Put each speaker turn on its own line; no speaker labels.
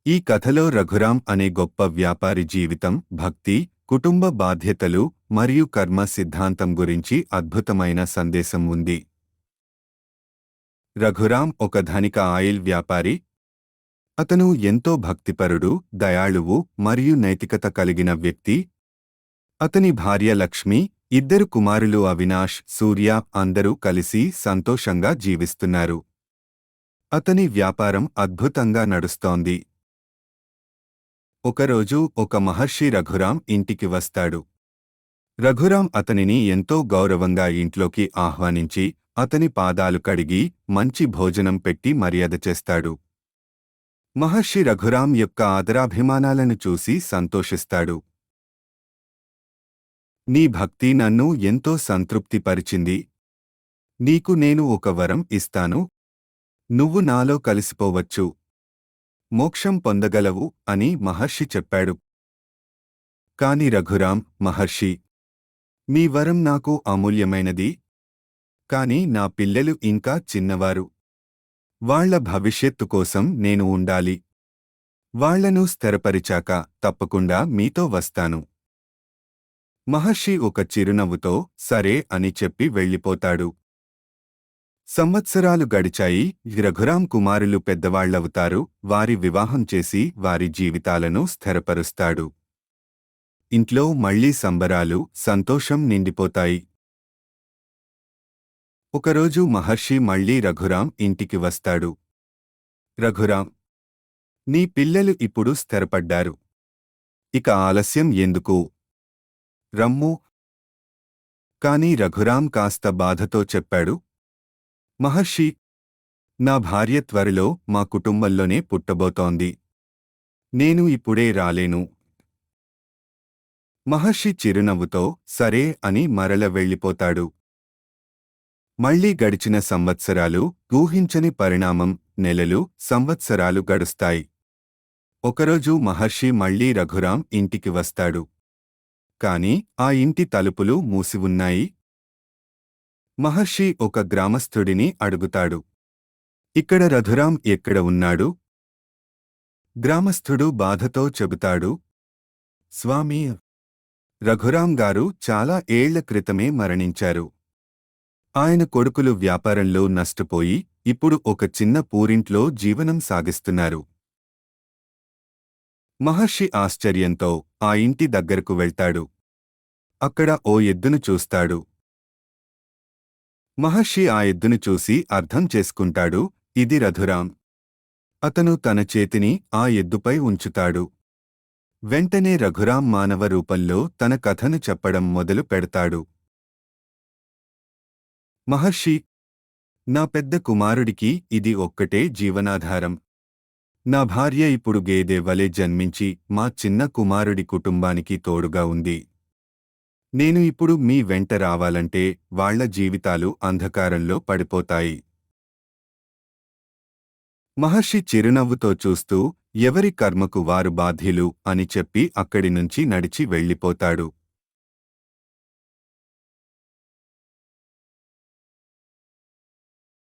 ఈ కథలో రఘురాం అనే గొప్ప వ్యాపారి జీవితం, భక్తి, కుటుంబ బాధ్యతలు మరియు కర్మ సిద్ధాంతం గురించి అద్భుతమైన సందేశం ఉంది. రఘురాం ఒక ధనిక ఆయిల్ వ్యాపారి. అతను ఎంతో భక్తిపరుడు, దయాళువు మరియు నైతికత కలిగిన వ్యక్తి. అతని భార్య లక్ష్మి, ఇద్దరు కుమారులు అవినాష్, సూర్య అందరూ కలిసి సంతోషంగా జీవిస్తున్నారు. అతని వ్యాపారం అద్భుతంగా నడుస్తోంది. ఒకరోజు ఒక మహర్షి రఘురాం ఇంటికి వస్తాడు. రఘురాం అతనిని ఎంతో గౌరవంగా ఇంట్లోకి ఆహ్వానించి అతని పాదాలు కడిగి మంచి భోజనం పెట్టి మర్యాద చేస్తాడు. మహర్షి రఘురాం యొక్క ఆదరాభిమానాలను చూసి సంతోషిస్తాడు. నీ భక్తి నన్ను ఎంతో సంతృప్తిపరిచింది. నీకు నేను ఒక వరం ఇస్తాను. నువ్వు నాలో కలిసిపోవచ్చు. మోక్షం పొందగలవు అని మహర్షి చెప్పాడు. కాని రఘురాం, మహర్షి, మీ వరం నాకు అమూల్యమైనది. కాని నా పిల్లలు ఇంకా చిన్నవారు. వాళ్ల భవిష్యత్తు కోసం నేను ఉండాలి. వాళ్లను స్థిరపరిచాక తప్పకుండా మీతో వస్తాను. మహర్షి ఒక చిరునవ్వుతో సరే అని చెప్పి వెళ్ళిపోతాడు. సంవత్సరాలు గడిచాయి. రఘురాం కుమారులు పెద్దవాళ్లవుతారు. వారి వివాహం చేసి వారి జీవితాలను స్థిరపరుస్తాడు. ఇంట్లో మళ్లీ సంబరాలు, సంతోషం నిండిపోతాయి. ఒకరోజు మహర్షి మళ్లీ రఘురాం ఇంటికి వస్తాడు. రఘురాం, నీ పిల్లలు ఇప్పుడు స్థిరపడ్డారు. ఇక ఆలస్యం ఎందుకు? రమ్ము. కాని రఘురాం కాస్త బాధతో చెప్పాడు. మహర్షి, నా భార్య త్వరలో మా కుటుంబంలోనే పుట్టబోతోంది. నేను ఇప్పుడే రాలేను. మహర్షి చిరునవ్వుతో సరే అని మరల వెళ్ళిపోతాడు. మళ్లీ గడిచిన సంవత్సరాలు, ఊహించని పరిణామం, నెలలు, సంవత్సరాలు గడుస్తాయి. ఒకరోజు మహర్షి మళ్లీ రఘురాం ఇంటికి వస్తాడు. కాని ఆ ఇంటి తలుపులు మూసి ఉన్నాయి. మహర్షి ఒక గ్రామస్థుడిని అడుగుతాడు. ఇక్కడ రఘురాం ఎక్కడ ఉన్నాడు? గ్రామస్థుడు బాధతో చెబుతాడు. స్వామీ, రఘురాం గారు చాలా ఏళ్ల క్రితమే మరణించారు. ఆయన కొడుకులు వ్యాపారంలో నష్టపోయి ఇప్పుడు ఒక చిన్న పూరింట్లో జీవనం సాగిస్తున్నారు. మహర్షి ఆశ్చర్యంతో ఆ ఇంటి దగ్గరకు వెళ్తాడు. అక్కడ ఓ ఎద్దును చూస్తాడు. మహర్షి ఆ ఎద్దును చూసి అర్థం చేసుకుంటాడు, ఇది రఘురాం. అతను తన చేతిని ఆ ఎద్దుపై ఉంచుతాడు. వెంటనే రఘురాం మానవ రూపంలో తన కథను చెప్పడం మొదలు పెడతాడు. మహర్షి, నా పెద్ద కుమారుడికి ఇది ఒక్కటే జీవనాధారం. నా భార్య ఇప్పుడు గేదె వలె జన్మించి మా చిన్న కుమారుడి కుటుంబానికి తోడుగా ఉంది. నేను ఇప్పుడు మీ వెంట రావాలంటే వాళ్ల జీవితాలు అంధకారంలో పడిపోతాయి. మహర్షి చిరునవ్వుతో చూస్తూ ఎవరి కర్మకు వారు బాధ్యులు అని చెప్పి అక్కడి నుంచి నడిచి వెళ్ళిపోతాడు.